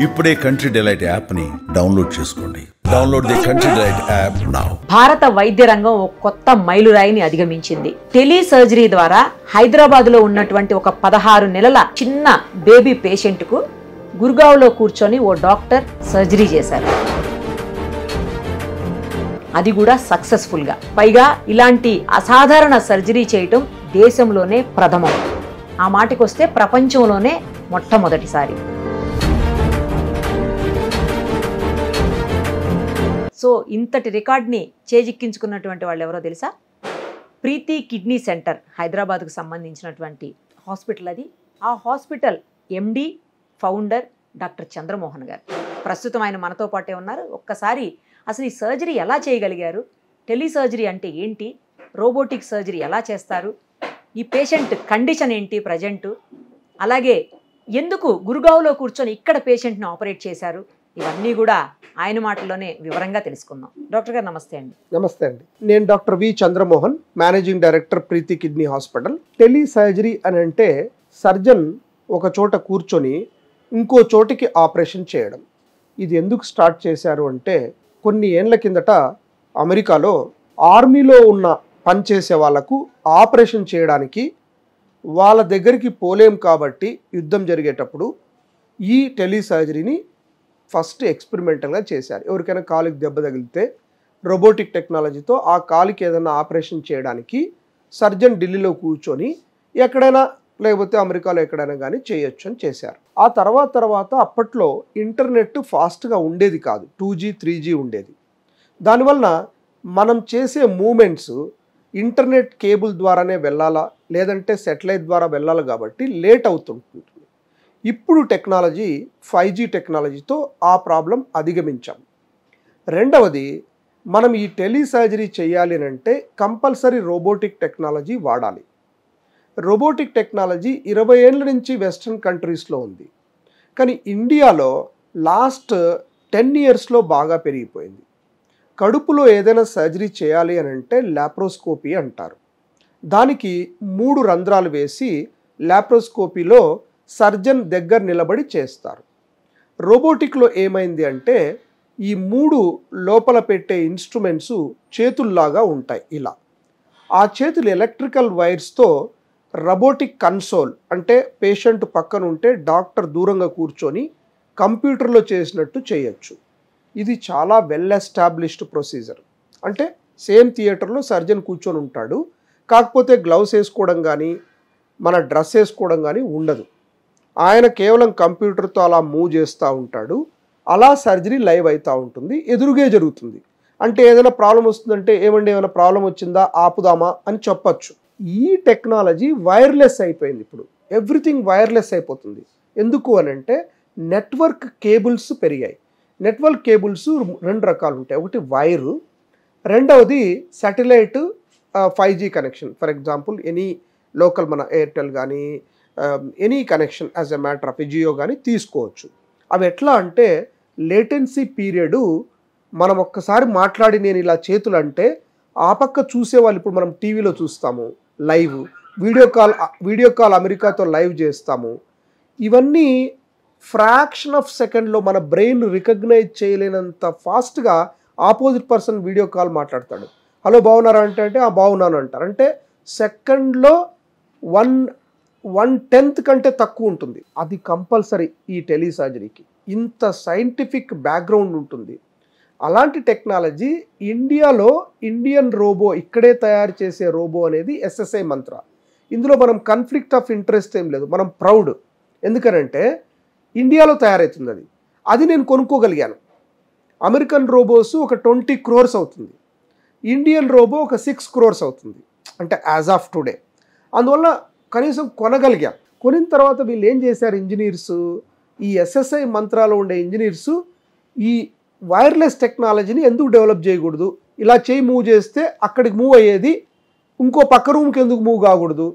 ఇప్పుడే country delight app ని download చేసుకోండి. Download the country delight app now. భారత వైద్య రంగం ఒక కొత్త మైలురాయిని అధిగమించింది. టెలి సర్జరీ ద్వారా హైదరాబాద్ లో ఉన్నటువంటి ఒక 16 నెలల చిన్న బేబీ పేషెంట్ కు గుర్గావ్లో కూర్చొని ఓ డాక్టర్ సర్జరీ చేశారు. అది కూడా సక్సెస్ఫుల్ గా. పైగా ఇలాంటి అసాధారణ సర్జరీ చేయటం దేశంలోనే ప్రథమం. ఆ మాటకొస్తే ప్రపంచంలోనే మొట్టమొదటిసారి. సో ఇంతటి రికార్డ్ని చేజిక్కించుకున్నటువంటి వాళ్ళు ఎవరో తెలుసా? ప్రీతి కిడ్నీ సెంటర్, హైదరాబాద్కు సంబంధించినటువంటి హాస్పిటల్ అది. ఆ hospital MD founder doctor Chandramohan గారు. ప్రస్తుతం ఆయన మనతో పాటే ఉన్నారు. ఒక్కసారి అసలు ఈ సర్జరీ ఎలా చేయగలిగారు, టెలి సర్జరీ అంటే ఏంటి, రోబోటిక్ సర్జరీ ఎలా చేస్తారు, ఈ పేషెంట్ కండిషన్ ఏంటి ప్రజెంటు, అలాగే ఎందుకు గుర్గావ్లో కూర్చొని ఇక్కడ పేషెంట్ని ఆపరేట్ చేశారు, ఇవన్నీ కూడా ఆయన మాటల్లోనే వివరంగా తెలుసుకుందాం. డాక్టర్ గారు నమస్తే అండి. నమస్తే అండి. నేను doctor V Chandramohan, managing director Preethi kidney hospital. Tele surgery అని అంటే సర్జన్ ఒక చోట కూర్చొని ఇంకో చోటికి ఆపరేషన్ చేయడం. ఇది ఎందుకు స్టార్ట్ చేశారు అంటే కొన్ని ఏళ్ల కిందట అమెరికాలో ఆర్మీలో ఉన్న పనిచేసే వాళ్లకు ఆపరేషన్ చేయడానికి వాళ్ళ దగ్గరికి పోలేం కాబట్టి యుద్ధం జరిగేటప్పుడు ఈ టెలి సర్జరీని ఫస్ట్ ఎక్స్పెరిమెంటల్గా చేశారు. ఎవరికైనా కాలుకి దెబ్బ తగిలితే రోబోటిక్ టెక్నాలజీతో ఆ కాలుకి ఏదైనా ఆపరేషన్ చేయడానికి సర్జన్ ఢిల్లీలో కూర్చొని ఎక్కడైనా లేకపోతే అమెరికాలో ఎక్కడైనా కానీ చేయొచ్చు అని చేశారు. ఆ తర్వాత అప్పట్లో ఇంటర్నెట్ ఫాస్ట్గా ఉండేది కాదు, 2G 3G ఉండేది. దానివల్ల మనం చేసే మూమెంట్స్ ఇంటర్నెట్ కేబుల్ ద్వారానే వెళ్ళాలా లేదంటే సెటిలైట్ ద్వారా వెళ్ళాలి కాబట్టి లేట్ అవుతుంటుంది. ఇప్పుడు టెక్నాలజీ 5G టెక్నాలజీతో ఆ ప్రాబ్లం అధిగమించాం. రెండవది, మనం ఈ టెలి సర్జరీ చేయాలి అంటే కంపల్సరీ రోబోటిక్ టెక్నాలజీ వాడాలి. రోబోటిక్ టెక్నాలజీ 20 ఏళ్ళ నుంచి వెస్ట్రన్ కంట్రీస్లో ఉంది, కానీ ఇండియాలో లాస్ట్ 10 ఇయర్స్లో బాగా పెరిగిపోయింది. కడుపులో ఏదైనా సర్జరీ చేయాలి అని అంటే లాప్రోస్కోపీ అంటారు. దానికి 3 రంధ్రాలు వేసి లాప్రోస్కోపీలో సర్జన్ దగ్గర నిలబడి చేస్తారు. రోబోటిక్లో ఏమైంది అంటే ఈ 3 లోపల పెట్టే ఇన్స్ట్రుమెంట్స్ చేతుల్లాగా ఉంటాయి. ఇలా ఆ చేతులు ఎలక్ట్రికల్ వైర్స్తో రోబోటిక్ కన్సోల్ అంటే పేషెంట్ పక్కన ఉంటే డాక్టర్ దూరంగా కూర్చొని కంప్యూటర్లో చేసినట్టు చేయొచ్చు. ఇది చాలా వెల్ ఎస్టాబ్లిష్డ్ ప్రొసీజర్. అంటే సేమ్ థియేటర్లో సర్జన్ కూర్చొని ఉంటాడు, కాకపోతే గ్లౌస్ వేసుకోవడం కానీ మన డ్రెస్ వేసుకోవడం కానీ ఉండదు. ఆయన కేవలం కంప్యూటర్తో అలా మూవ్ చేస్తూ ఉంటాడు. అలా సర్జరీ లైవ్ అవుతూ ఉంటుంది, ఎదురుగే జరుగుతుంది. అంటే ఏదైనా ప్రాబ్లం వస్తుందంటే ఏమైనా ప్రాబ్లం వచ్చిందా ఆపుదామా అని చెప్పచ్చు. ఈ టెక్నాలజీ వైర్లెస్ అయిపోయింది. ఇప్పుడు ఎవ్రీథింగ్ వైర్లెస్ అయిపోతుంది. ఎందుకు అని అంటే నెట్వర్క్ కేబుల్స్ పెరిగాయి. నెట్వర్క్ కేబుల్స్ 2 రకాలు ఉంటాయి. ఒకటి వైరు, రెండవది satellite 5G connection. For example any local మన ఎయిర్టెల్ కానీ any connection as a matter of Jio కానీ తీసుకోవచ్చు. అవి ఎట్లా అంటే లేటెన్సీ పీరియడ్ మనం ఒక్కసారి మాట్లాడి నేను ఇలా చేతులు అంటే ఆ పక్క చూసేవాళ్ళు, ఇప్పుడు మనం టీవీలో చూస్తాము లైవ్, వీడియో కాల్ అమెరికాతో లైవ్ చేస్తాము. ఇవన్నీ ఫ్రాక్షన్ ఆఫ్ సెకండ్లో మన బ్రెయిన్ రికగ్నైజ్ చేయలేనంత ఫాస్ట్గా ఆపోజిట్ పర్సన్ వీడియో కాల్ మాట్లాడతాడు. హలో బాగున్నారా అంటే బాగున్నాను అంటారు. అంటే సెకండ్లో 1/10 కంటే తక్కువ ఉంటుంది. అది కంపల్సరీ ఈ టెలి సర్జరీకి. ఇంత సైంటిఫిక్ బ్యాక్గ్రౌండ్ ఉంటుంది. అలాంటి టెక్నాలజీ ఇండియాలో ఇండియన్ రోబో, ఇక్కడే తయారు చేసే రోబో అనేది SSI మంత్ర. ఇందులో మనం కాన్ఫ్లిక్ట్ ఆఫ్ ఇంట్రెస్ట్ ఏం లేదు, మనం ప్రౌడ్. ఎందుకనంటే ఇండియాలో తయారవుతుంది అది నేను కొనుక్కోగలిగాను. అమెరికన్ రోబోస్ ఒక 20 crores అవుతుంది, ఇండియన్ రోబో ఒక 6 crores అవుతుంది, అంటే యాజ్ ఆఫ్ టుడే. అందువల్ల కనీసం కొనగలిగాం. కొనిన తర్వాత వీళ్ళు ఏం చేశారు, ఇంజనీర్స్, ఈ SSI మంత్రాలో ఉండే ఇంజనీర్స్ ఈ వైర్లెస్ టెక్నాలజీని ఎందుకు డెవలప్ చేయకూడదు, ఇలా మూవ్ చేస్తే అక్కడికి మూవ్ అయ్యేది ఇంకో పక్క రూమ్కి ఎందుకు మూవ్ కాకూడదు,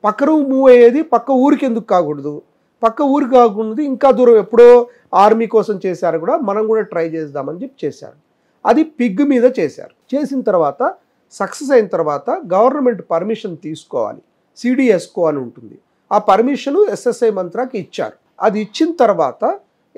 పక్క రూమ్ మూవ్ అయ్యేది పక్క ఊరికి ఎందుకు కాకూడదు, పక్క ఊరికి కాకూడదు ఇంకా దూరం ఎప్పుడో ఆర్మీ కోసం చేశారు కూడా, మనం కూడా ట్రై చేద్దామని చెప్పి చేశారు. అది పిగ్ మీద చేశారు. చేసిన తర్వాత సక్సెస్ అయిన తర్వాత గవర్నమెంట్ పర్మిషన్ తీసుకోవాలి, CDSCO అని ఉంటుంది. ఆ పర్మిషన్ SSI మంత్రాకి ఇచ్చారు. అది ఇచ్చిన తర్వాత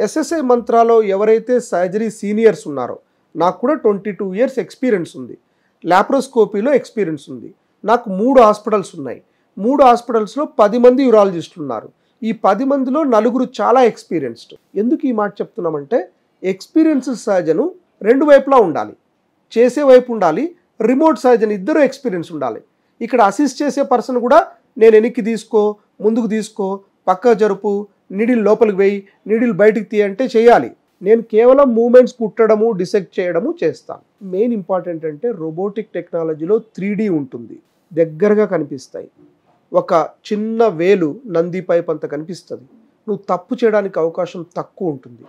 ఎస్ఎస్ఐ మంత్రాలో ఎవరైతే సర్జరీ సీనియర్స్ ఉన్నారో, నాకు కూడా 22 years ఎక్స్పీరియన్స్ ఉంది, లాప్రోస్కోపీలో ఎక్స్పీరియన్స్ ఉంది, నాకు 3 హాస్పిటల్స్ ఉన్నాయి, 3 హాస్పిటల్స్లో 10 మంది యూరాలజిస్టులు ఉన్నారు. ఈ 10 మందిలో 4 చాలా ఎక్స్పీరియన్స్డ్. ఎందుకు ఈ మాట చెప్తున్నామంటే ఎక్స్పీరియన్స్ సర్జను 2 వైపులా ఉండాలి, చేసే వైపు ఉండాలి, రిమోట్ సర్జన్ ఇద్దరు ఎక్స్పీరియన్స్ ఉండాలి. ఇక్కడ అసిస్ట్ చేసే పర్సన్ కూడా నేను వెనక్కి తీసుకో, ముందుకు తీసుకో, పక్క జరుపు, నీడిల్ లోపలికి వేయి, నీడిల్ బయటికి తీయంటే చేయాలి. నేను కేవలం మూమెంట్స్ కుట్టడము, డిసెక్ట్ చేయడము చేస్తాను. మెయిన్ ఇంపార్టెంట్ అంటే రోబోటిక్ టెక్నాలజీలో 3D ఉంటుంది, దగ్గరగా కనిపిస్తాయి. ఒక చిన్న వేలు నంది పైప్ అంత కనిపిస్తుంది, నువ్వు తప్పు చేయడానికి అవకాశం తక్కువ ఉంటుంది.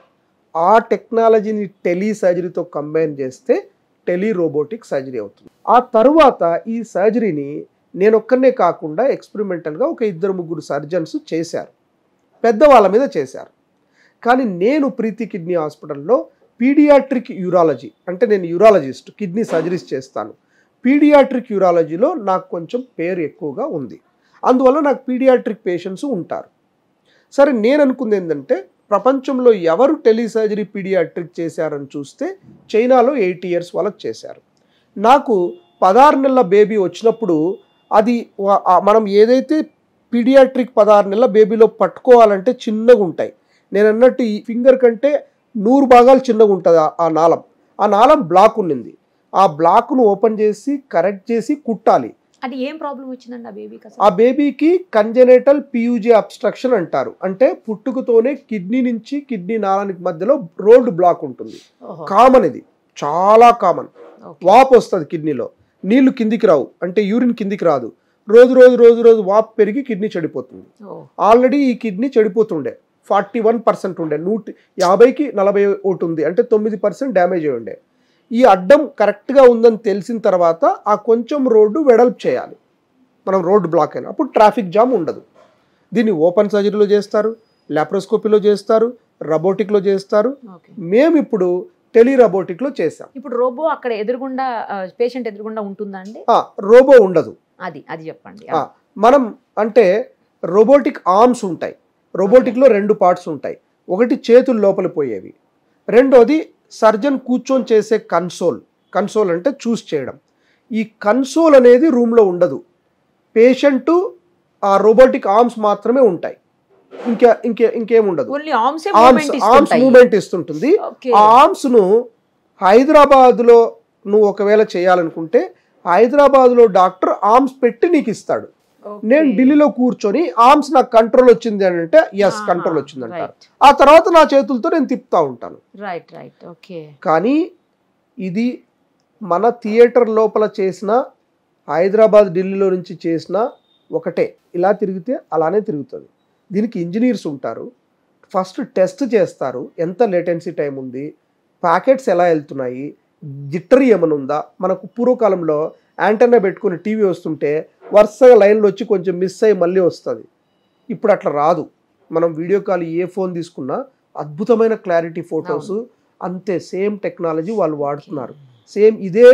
ఆ టెక్నాలజీని టెలి సర్జరీతో కంబైన్ చేస్తే టెలి రోబోటిక్ సర్జరీ అవుతుంది. ఆ తర్వాత ఈ సర్జరీని నేను ఒక్కనే కాకుండా ఎక్స్పెరిమెంటల్గా ఒక 2-3 సర్జన్స్ చేశారు, పెద్దవాళ్ళ మీద చేశారు. కానీ నేను ప్రీతి కిడ్నీ హాస్పిటల్లో పీడియాట్రిక్ యూరాలజీ, అంటే నేను యూరాలజిస్ట్, కిడ్నీ సర్జరీస్ చేస్తాను. పీడియాట్రిక్ యూరాలజీలో నాకు కొంచెం పేరు ఎక్కువగా ఉంది, అందువల్ల నాకు పీడియాట్రిక్ పేషెంట్స్ ఉంటారు. సరే, నేను అనుకుంది ఏంటంటే ప్రపంచంలో ఎవరు టెలిసర్జరీ పీడియాట్రిక్ చేశారని చూస్తే చైనాలో 8 years వాళ్ళకి చేశారు. నాకు 16 నెలల బేబీ వచ్చినప్పుడు అది మనం ఏదైతే పీడియాట్రిక్ 16 నెలల బేబీలో పట్టుకోవాలంటే చిన్నగా ఉంటాయి. నేను అన్నట్టు ఈ ఫింగర్ కంటే 100 భాగాలు చిన్నగా ఉంటుంది ఆ నాళం బ్లాక్ ఉన్నింది. ఆ బ్లాక్ను ఓపెన్ చేసి కరెక్ట్ చేసి కుట్టాలి. అది ఏం ప్రాబ్లం వచ్చిందండి ఆ బేబీకి? ఆ బేబీకి కంజెనేటల్ పియూజీ అబ్స్ట్రక్షన్ అంటారు. అంటే పుట్టుకతోనే కిడ్నీ నుంచి కిడ్నీ నాళానికి మధ్యలో రోడ్ బ్లాక్ ఉంటుంది. కామన్, ఇది చాలా కామన్. వాపు వస్తుంది కిడ్నీలో, నీళ్లు కిందికి రావు, అంటే యూరిన్ కిందికి రాదు. రోజు రోజు రోజు రోజు వాపు పెరిగి కిడ్నీ చెడిపోతుంది. ఆల్రెడీ ఈ కిడ్నీ చెడిపోతుండే, 41% ఉండే, 150కి 41 ఉంది, అంటే 9% డ్యామేజ్ అయి ఉండే. ఈ అడ్డం కరెక్ట్గా ఉందని తెలిసిన తర్వాత ఆ కొంచెం రోడ్డు వెడల్పు చేయాలి. మనం రోడ్డు బ్లాక్ అయినా అప్పుడు ట్రాఫిక్ జామ్ ఉండదు. దీన్ని ఓపెన్ సర్జరీలో చేస్తారు, లాప్రోస్కోపీలో చేస్తారు, రోబోటిక్లో చేస్తారు. మేము ఇప్పుడు టెలి రోబోటిక్లో చేసాం. ఇప్పుడు రోబో అక్కడ ఎదురుగుండా పేషెంట్ ఎదురుగుండా ఉంటుందా అండి? రోబో ఉండదు. అది చెప్పండి. మనం అంటే రోబోటిక్ ఆర్మ్స్ ఉంటాయి. రోబోటిక్లో 2 parts ఉంటాయి. ఒకటి చేతులు లోపల పోయేవి, రెండోది సర్జన్ కూర్చొని చేసే కన్సోల్ అంటే చూస్ చేయడం. ఈ కన్సోల్ అనేది రూమ్లో ఉండదు, పేషెంట్ ఆ రోబోటిక్ ఆర్మ్స్ మాత్రమే ఉంటాయి, ఇంకేముండదు. Arms moment ఇస్తుంటుంది. ఆ ఆర్మ్స్ను హైదరాబాద్లో నువ్వు ఒకవేళ చేయాలనుకుంటే హైదరాబాద్లో డాక్టర్ ఆర్మ్స్ పెట్టి నీకు ఇస్తాడు. నేను ఢిల్లీలో కూర్చొని ఆర్మ్స్ నాకు కంట్రోల్ వచ్చింది అని అంటే ఎస్ కంట్రోల్ వచ్చింది అంటారు. ఆ తర్వాత నా చేతులతో నేను తిప్పుతా ఉంటాను. కానీ ఇది మన థియేటర్ లోపల చేసిన, హైదరాబాద్ ఢిల్లీలో నుంచి చేసిన ఒకటే. ఇలా తిరిగితే అలానే తిరుగుతుంది. దీనికి ఇంజనీర్స్ ఉంటారు, ఫస్ట్ టెస్ట్ చేస్తారు, ఎంత లేటెన్సీ టైం ఉంది, ప్యాకెట్స్ ఎలా వెళ్తున్నాయి, జిట్టరీ ఏమైనా ఉందా. మనకు పూర్వకాలంలో యాంటెన్నా పెట్టుకుని టీవీ వస్తుంటే వరుసగా లైన్లో వచ్చి కొంచెం మిస్ అయ్యి మళ్ళీ వస్తుంది. ఇప్పుడు అట్లా రాదు. మనం వీడియో కాల్ ఏ ఫోన్ తీసుకున్నా అద్భుతమైన క్లారిటీ ఫొటోస్, అంతే సేమ్ టెక్నాలజీ వాళ్ళు వాడుతున్నారు. సేమ్ ఇదే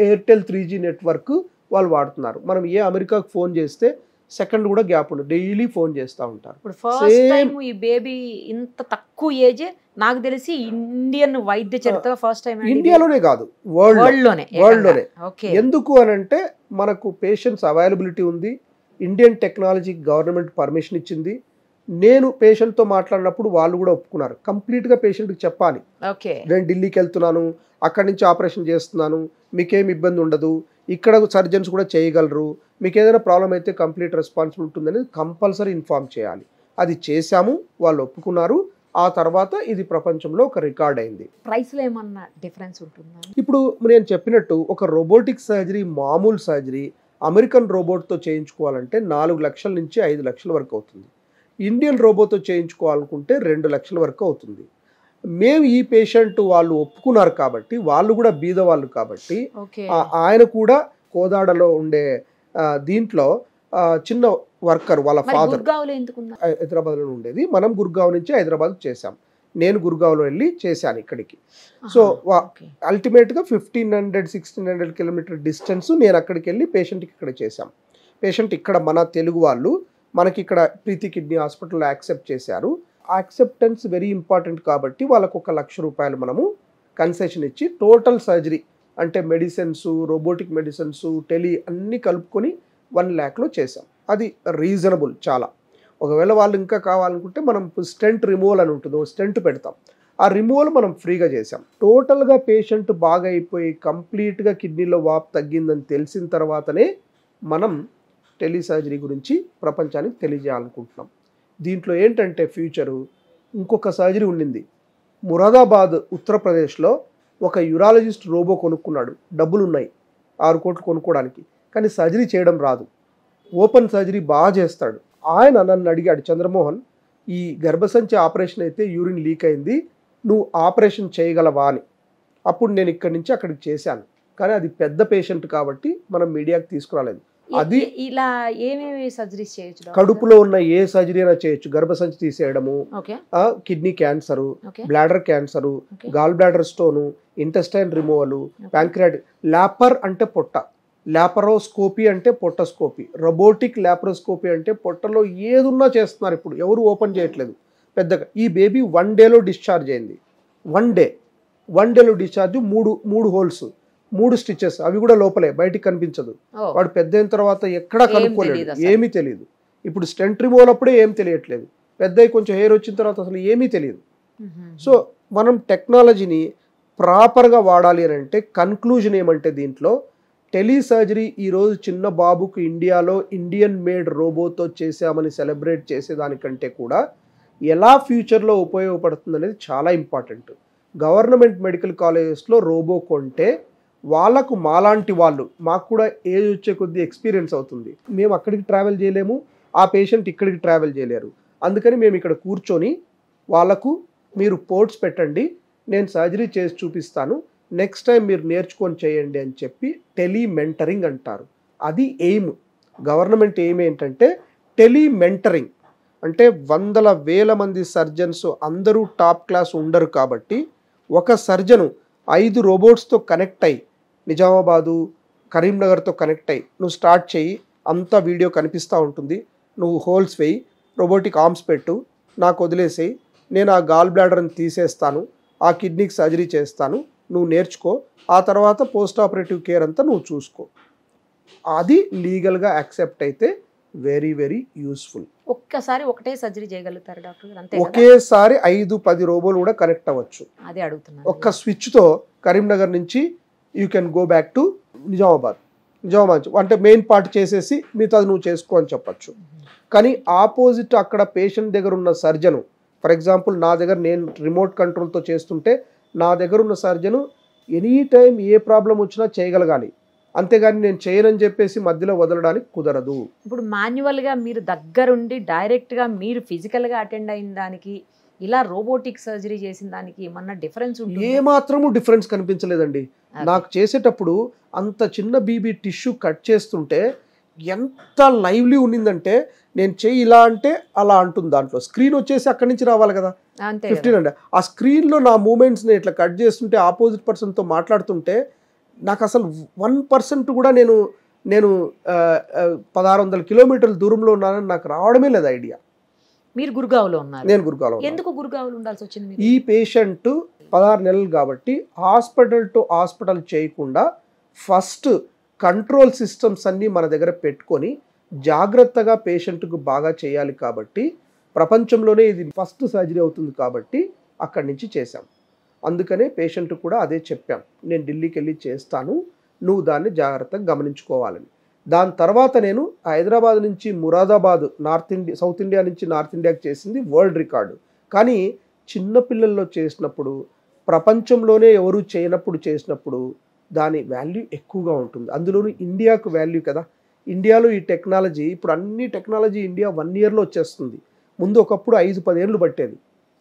ఎయిర్టెల్ 3G నెట్వర్క్ వాళ్ళు వాడుతున్నారు. మనం ఏ అమెరికాకు ఫోన్ చేస్తే సెకండ్ కూడా గ్యాప్ ఉండదు, డైలీ ఫోన్ చేస్తూ ఉంటారు. ఇప్పుడు ఫస్ట్ టైం ఈ బేబీ ఇంత తక్కువ ఏజ్ నాకు తెలిసి ఇండియన్ వైద్య చరిత్రలో ఫస్ట్ టైం, ఇండియాలోనే కాదు వరల్డ్లోనే. ఎందుకు అని అంటే మనకు పేషెంట్స్ అవైలబిలిటీ ఉంది, ఇండియన్ టెక్నాలజీ గవర్నమెంట్ పర్మిషన్ ఇచ్చింది. నేను పేషెంట్తో మాట్లాడినప్పుడు వాళ్ళు కూడా ఒప్పుకున్నారు. కంప్లీట్గా పేషెంట్కి చెప్పాలి, నేను ఢిల్లీకి వెళ్తున్నాను, అక్కడి నుంచి ఆపరేషన్ చేస్తున్నాను, మీకేం ఇబ్బంది ఉండదు, ఇక్కడ సర్జన్స్ కూడా చేయగలరు, మీకు ఏదైనా ప్రాబ్లం అయితే కంప్లీట్ రెస్పాన్సిబుల్ ఉంటుందని కంపల్సరీ ఇన్ఫార్మ్ చేయాలి. అది చేశాము, వాళ్ళు ఒప్పుకున్నారు. ఆ తర్వాత ఇది ప్రపంచంలో ఒక రికార్డ్ అయింది. ప్రైస్లో ఏమన్నా డిఫరెన్స్ ఉంటుందా? ఇప్పుడు నేను చెప్పినట్టు ఒక రోబోటిక్ సర్జరీ, మామూలు సర్జరీ అమెరికన్ రోబోట్తో చేయించుకోవాలంటే 4 లక్షల నుంచి 5 లక్షల వరకు అవుతుంది. ఇండియన్ రోబోతో చేయించుకోవాలనుకుంటే 2 లక్షల వరకు అవుతుంది. మేము ఈ పేషెంట్ వాళ్ళు ఒప్పుకున్నారు కాబట్టి, వాళ్ళు కూడా బీద వాళ్ళు కాబట్టి, ఆయన కూడా కోదాడలో ఉండే దీంట్లో చిన్న వర్కర్, వాళ్ళ ఫాదర్ హైదరాబాద్లో ఉండేది. మనం గుర్గావ్ నుంచి హైదరాబాద్ చేసాం. నేను గుర్గావ్లో వెళ్ళి చేశాను ఇక్కడికి. సో అల్టిమేట్గా 1500-1600 కిలోమీటర్ డిస్టెన్స్ నేను అక్కడికి వెళ్ళి పేషెంట్కి ఇక్కడ చేశాం. పేషెంట్ ఇక్కడ మన తెలుగు వాళ్ళు మనకి ఇక్కడ ప్రీతి కిడ్నీ హాస్పిటల్లో యాక్సెప్ట్ చేశారు. యాక్సెప్టెన్స్ వెరీ ఇంపార్టెంట్ కాబట్టి వాళ్ళకు ₹1,00,000 మనము కన్సెషన్ ఇచ్చి టోటల్ సర్జరీ అంటే మెడిసిన్స్, రోబోటిక్ మెడిసిన్స్, టెలి అన్నీ కలుపుకొని 1 lakhలో చేసాం. అది రీజనబుల్ చాలా. ఒకవేళ వాళ్ళు ఇంకా కావాలనుకుంటే మనం స్టెంట్ రిమూవల్ అని ఉంటుంది, స్టెంట్ పెడతాం. ఆ రిమూవల్ మనం ఫ్రీగా చేసాం. టోటల్గా పేషెంట్ బాగా అయిపోయి కంప్లీట్గా కిడ్నీలో వాపు తగ్గిందని తెలిసిన తర్వాతనే మనం టెలి సర్జరీ గురించి ప్రపంచానికి తెలియజేయాలనుకుంటున్నాం. దీంట్లో ఏంటంటే ఫ్యూచరు ఇంకొక సర్జరీ ఉండింది. మురాదాబాద్ ఉత్తరప్రదేశ్లో ఒక యూరాలజిస్ట్ రోబో కొనుక్కున్నాడు. డబ్బులు ఉన్నాయి 6 కోట్లు కొనుక్కోవడానికి, కానీ సర్జరీ చేయడం రాదు. ఓపెన్ సర్జరీ బాగా చేస్తాడు. ఆయన నన్ను అడిగాడు, చంద్రమోహన్ ఈ గర్భసంచి ఆపరేషన్ అయితే యూరిన్ లీక్ అయింది, నువ్వు ఆపరేషన్ చేయగలవా అని. అప్పుడు నేను ఇక్కడి నుంచి అక్కడికి చేశాను, కానీ అది పెద్ద పేషెంట్ కాబట్టి మనం మీడియాకి తీసుకురాలేదు. అది ఇలా ఏమేమి సర్జరీస్ చేయొచ్చు? కడుపులో ఉన్న ఏ సర్జరీ అయినా చేయొచ్చు. గర్భసంచి తీసేయడము, kidney cancer, bladder cancer, gall bladder stone, intestine removal, pancreatic, ల్యాపర్ అంటే పొట్ట, ల్యాపరోస్కోపీ అంటే పొట్టస్కోపీ, రోబోటిక్ ల్యాపరోస్కోపీ అంటే పొట్టలో ఏదున్నా చేస్తున్నారు. ఇప్పుడు ఎవరు ఓపెన్ చేయట్లేదు పెద్దగా. ఈ బేబీ 1 dayలో డిశ్చార్జ్ అయింది. 1 dayలో డిశ్చార్జ్, 3 హోల్స్, 3 స్టిచెస్, అవి కూడా లోపలే, బయటికి కనిపించదు. వాడు పెద్ద అయిన తర్వాత ఎక్కడా కనుక్కోలేదు, ఏమీ తెలియదు. ఇప్పుడు స్టెంట్ రిమూవల్ అప్పుడే ఏం తెలియట్లేదు, పెద్ద కొంచెం హెయిర్ వచ్చిన తర్వాత అసలు ఏమీ తెలియదు. సో మనం టెక్నాలజీని ప్రాపర్గా వాడాలి అని అంటే కన్క్లూజన్ ఏమంటే దీంట్లో టెలి సర్జరీ ఈరోజు చిన్న బాబుకు ఇండియాలో ఇండియన్ మేడ్ రోబోతో చేసామని సెలబ్రేట్ చేసేదానికంటే కూడా ఎలా ఫ్యూచర్లో ఉపయోగపడుతుంది అనేది చాలా ఇంపార్టెంట్. గవర్నమెంట్ మెడికల్ కాలేజెస్లో రోబో కొంటే వాళ్ళకు మాలాంటి వాళ్ళు, మాకు కూడా ఏజ్ వచ్చే కొద్ది ఎక్స్పీరియన్స్ అవుతుంది. మేము అక్కడికి ట్రావెల్ చేయలేము, ఆ పేషెంట్ ఇక్కడికి ట్రావెల్ చేయలేరు. అందుకని మేము ఇక్కడ కూర్చొని వాళ్ళకు మీరు పోర్ట్స్ పెట్టండి, నేను సర్జరీ చేసి చూపిస్తాను, నెక్స్ట్ టైం మీరు నేర్చుకొని చేయండి అని చెప్పి టెలి మెంటరింగ్ అంటారు. అది ఎయిమ్. గవర్నమెంట్ ఎయిమ్ ఏంటంటే టెలి మెంటరింగ్ అంటే 100,000 మంది సర్జన్స్ అందరూ టాప్ క్లాస్ ఉండరు కాబట్టి ఒక సర్జను 5 రోబోట్స్తో కనెక్ట్ అయ్యి, నిజామాబాదు, కరీంనగర్తో కనెక్ట్ అయ్యి, నువ్వు స్టార్ట్ చేయి, అంతా వీడియో కనిపిస్తూ ఉంటుంది, నువ్వు హోల్స్ వేయి, రోబోటిక్ ఆర్మ్స్ పెట్టు, నాకు వదిలేసేయి, నేను ఆ గాల్ బ్లాడర్ని తీసేస్తాను, ఆ కిడ్నీకి సర్జరీ చేస్తాను, నువ్వు నేర్చుకో, ఆ తర్వాత పోస్ట్ ఆపరేటివ్ కేర్ అంతా నువ్వు చూసుకో. అది లీగల్గా యాక్సెప్ట్ అయితే వెరీ వెరీ యూస్ఫుల్. ఒక్కసారి ఒకటే సర్జరీ చేయగలుగుతారు డాక్టర్ గారు? అంతే, ఒకేసారి 5-10 రోబోలు కూడా కనెక్ట్ అవ్వచ్చు. అదే అడుగుతున్నాను. ఒక్క స్విచ్తో కరీంనగర్ నుంచి you can go back to Nizamabad అంటే మెయిన్ పార్ట్ చేసేసి మిగతాది నువ్వు చేసుకో అని చెప్పచ్చు. కానీ ఆపోజిట్ అక్కడ పేషెంట్ దగ్గర ఉన్న సర్జను, ఫర్ ఎగ్జాంపుల్ నా దగ్గర నేను రిమోట్ కంట్రోల్తో చేస్తుంటే నా దగ్గర ఉన్న సర్జను ఎనీ టైం ఏ ప్రాబ్లం వచ్చినా చేయగలగాలి, అంతేగాని నేను చేయనని చెప్పేసి మధ్యలో వదలడానికి కుదరదు. ఇప్పుడు మాన్యువల్గా మీరు దగ్గరుండి డైరెక్ట్గా మీరు ఫిజికల్గా అటెండ్ అయిన దానికి ఇలా రోబోటిక్ సర్జరీ చేసిన దానికి ఏమన్నా డిఫరెన్స్ ఉంటుంది? ఏ మాత్రము డిఫరెన్స్ కనిపించలేదండి. నాకు చేసేటప్పుడు అంత చిన్న బీబీ టిష్యూ కట్ చేస్తుంటే ఎంత లైవ్లీ ఉన్నిందంటే నేను చెయ్యి ఇలా అంటే అలా అంటుంది. దాంట్లో స్క్రీన్ వచ్చేసి అక్కడి నుంచి రావాలి కదా, 15 అంటే ఆ స్క్రీన్లో నా మూమెంట్స్ని ఇట్లా కట్ చేస్తుంటే ఆపోజిట్ పర్సన్తో మాట్లాడుతుంటే నాకు అసలు 1% కూడా నేను 1600 కిలోమీటర్ల దూరంలో ఉన్నానని నాకు రావడమే లేదు ఐడియా. మీరు గుర్గావ్లో ఉన్నారు? నేను గుర్గావ్లో. ఎందుకు గుర్గావ్లో ఉండాల్సి వచ్చింది? ఈ పేషెంట్ 16 నెలలు కాబట్టి హాస్పిటల్ టు హాస్పిటల్ చేయకుండా ఫస్ట్ కంట్రోల్ సిస్టమ్స్ అన్నీ మన దగ్గర పెట్టుకొని జాగ్రత్తగా పేషెంట్కు బాగా చేయాలి కాబట్టి ప్రపంచంలోనే ఇది ఫస్ట్ సర్జరీ అవుతుంది కాబట్టి అక్కడి నుంచి చేశాం. అందుకనే పేషెంట్ కూడా అదే చెప్పాం, నేను ఢిల్లీకి వెళ్ళి చేస్తాను, నువ్వు దాన్ని జాగ్రత్తగా గమనించుకోవాలని. దాని తర్వాత నేను హైదరాబాద్ నుంచి మురాదాబాద్ సౌత్ ఇండియా నుంచి నార్త్ ఇండియాకి చేసింది వరల్డ్ రికార్డు. కానీ చిన్నపిల్లల్లో చేసినప్పుడు ప్రపంచంలోనే ఎవరు చేయనప్పుడు చేసినప్పుడు దాని వాల్యూ ఎక్కువగా ఉంటుంది. అందులోనూ ఇండియాకు వాల్యూ కదా. ఇండియాలో ఈ టెక్నాలజీ, ఇప్పుడు అన్ని టెక్నాలజీ ఇండియా 1 yearలో వచ్చేస్తుంది. ముందు ఒకప్పుడు 5-10 ఏళ్ళు పట్టేది.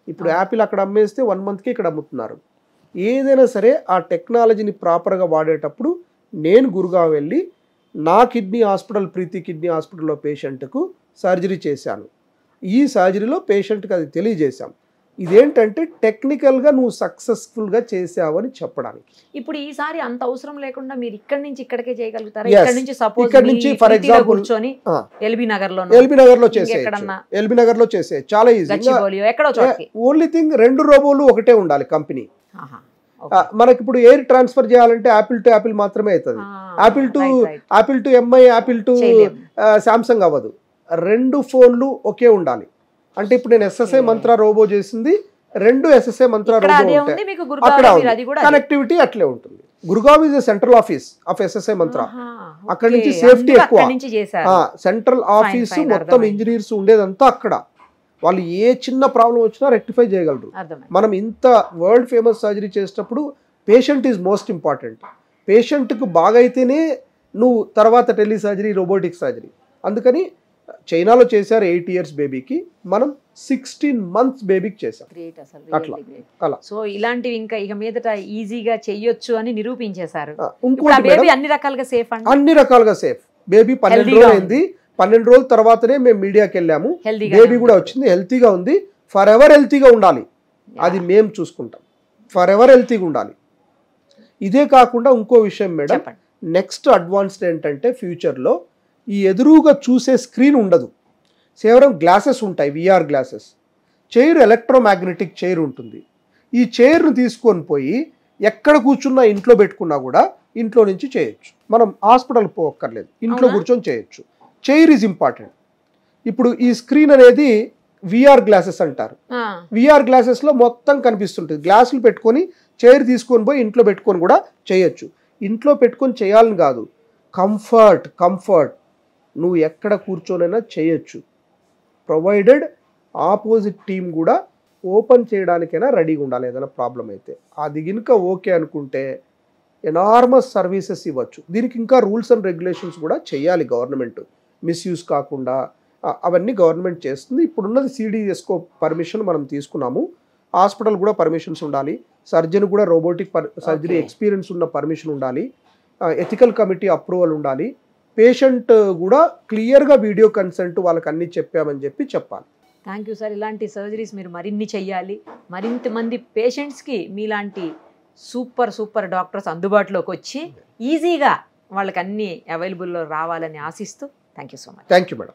ఇప్పుడు యాపిల్ అక్కడ అమ్మేస్తే 1 monthకి ఇక్కడ అమ్ముతున్నారు. ఏదైనా సరే ఆ టెక్నాలజీని ప్రాపర్గా వాడేటప్పుడు నేను గురుగావ్ వెళ్ళి నా కిడ్నీ హాస్పిటల్, ప్రీతి కిడ్నీ హాస్పిటల్లో పేషెంట్కు సర్జరీ చేశాను. ఈ సర్జరీలో పేషెంట్కి అది తెలియజేశాం. ఇదేంటంటే టెక్నికల్గా నువ్వు సక్సెస్ఫుల్గా చేసావని చెప్పడానికి. ఇప్పుడు ఈసారి అంత అవసరం లేకుండా మీరు ఇక్కడ నుంచి ఇక్కడికే చేయగలుగుతారా? Yes. ఇక్కడ నుంచి సపోజ్ ఇక్కడ నుంచి ఫర్ ఎగ్జాంపుల్ కూర్చొని ఎల్బీ నగర్ లో ఎక్కడన్నా ఎల్బీ నగర్ లో చేసే చాలా ఈజీ. గచ్చిబౌలియో ఎక్కడో చోటకి. ఓన్లీ థింగ్ 2 రోబోలు ఒకటే ఉండాలి కంపెనీ. ఆహా. మనకి ఇప్పుడు ఎయిర్ ట్రాన్స్ఫర్ చేయాలంటే యాపిల్ టు యాపిల్ మాత్రమే అవుతుంది. Apple to MI, Apple to Samsung అవ్వదు. 2 ఫోన్లు ఒకే ఉండాలి. అంటే ఇప్పుడు నేను ఎస్ఎస్ఐ మంత్ర రోబో చేసింది, 2 ఎస్ఎస్ఐ మంత్ర రోబో అక్కడ కనెక్టివిటీ అట్లే ఉంటుంది. Gurgaon is central office of SSI మంత్ర. అక్కడ నుంచి సేఫ్టీ ఎక్కువ. సెంట్రల్ ఆఫీస్ మొత్తం ఇంజనీర్స్ ఉండేదంతా అక్కడ. వాళ్ళు ఏ చిన్న ప్రాబ్లం వచ్చినా రెక్టిఫై చేయగలరు. మనం ఇంత వరల్డ్ ఫేమస్ సర్జరీ చేసేటప్పుడు పేషెంట్ ఈజ్ మోస్ట్ ఇంపార్టెంట్. పేషెంట్కు బాగా అయితేనే నువ్వు తర్వాత టెలి సర్జరీ, రోబోటిక్ సర్జరీ. అందుకని చైనాలో చేశారు 8 years బేబీకి, మనం 16 months బేబీకి చేశాం. అట్లా అలా. సో ఇలాంటివి ఇంకా ఇక మీదట ఈజీగా చెయ్యొచ్చు అని నిరూపించేశారు. అన్ని రకాలుగా సేఫ్ అండి, అన్ని రకాలుగా సేఫ్. బేబీ 12 రోజులు అయింది. 12 రోజుల తర్వాతనే మేము మీడియాకి వెళ్ళాము. బేబీ కూడా వచ్చింది, హెల్తీగా ఉంది. ఫర్ ఎవర్ హెల్తీగా ఉండాలి, అది మేము చూసుకుంటాం. ఫర్ ఎవర్ హెల్తీగా ఉండాలి. ఇదే కాకుండా ఇంకో విషయం మేడం, నెక్స్ట్ అడ్వాన్స్డ్ ఏంటంటే ఫ్యూచర్లో ఈ ఎదురుగా చూసే స్క్రీన్ ఉండదు, కేవలం గ్లాసెస్ ఉంటాయి, VR glasses. Chair electromagnetic chair ఉంటుంది. ఈ చైర్ను తీసుకొని పోయి ఎక్కడ కూర్చున్నా ఇంట్లో పెట్టుకున్నా కూడా ఇంట్లో నుంచి చేయొచ్చు. మనం హాస్పిటల్ పోక్కర్లేదు, ఇంట్లో కూర్చొని చేయొచ్చు. Chair is important. ఇప్పుడు ఈ స్క్రీన్ అనేది విఆర్ గ్లాసెస్ అంటారు. విఆర్ గ్లాసెస్లో మొత్తం కనిపిస్తుంటుంది. గ్లాసులు పెట్టుకొని చైర్ తీసుకొని పోయి ఇంట్లో పెట్టుకొని కూడా చేయొచ్చు. ఇంట్లో పెట్టుకొని చేయాలని కాదు, కంఫర్ట్ నువ్వు ఎక్కడ కూర్చోనైనా చేయొచ్చు. ప్రొవైడెడ్ ఆపోజిట్ టీం కూడా ఓపెన్ చేయడానికైనా రెడీగా ఉండాలి ఏదైనా ప్రాబ్లం అయితే. అది కనుక ఓకే అనుకుంటే ఎనార్మస్ సర్వీసెస్ ఇవ్వచ్చు. దీనికి ఇంకా రూల్స్ అండ్ రెగ్యులేషన్స్ కూడా చేయాలి గవర్నమెంట్, మిస్యూజ్ కాకుండా. అవన్నీ గవర్నమెంట్ చేస్తుంది. ఇప్పుడున్నది సిడిఎస్కో పర్మిషన్ మనం తీసుకున్నాము. హాస్పిటల్ కూడా పర్మిషన్స్ ఉండాలి, సర్జన్ కూడా రోబోటిక్ సర్జరీ ఎక్స్పీరియన్స్ ఉన్న పర్మిషన్ ఉండాలి, ఎథికల్ కమిటీ అప్రూవల్ ఉండాలి. పేషెంట్ కూడా క్లియర్గా వీడియో కన్సెంట్ వాళ్ళకి అన్ని చెప్పామని చెప్పాలి. Thank you sir. ఇలాంటి సర్జరీస్ మీరు మరిన్ని చెయ్యాలి. మరింత మంది పేషెంట్స్కి మీలాంటి సూపర్ డాక్టర్స్ అందుబాటులోకి వచ్చి ఈజీగా వాళ్ళకి అన్ని అవైలబుల్లో రావాలని ఆశిస్తూ thank you so much. Thank you madam.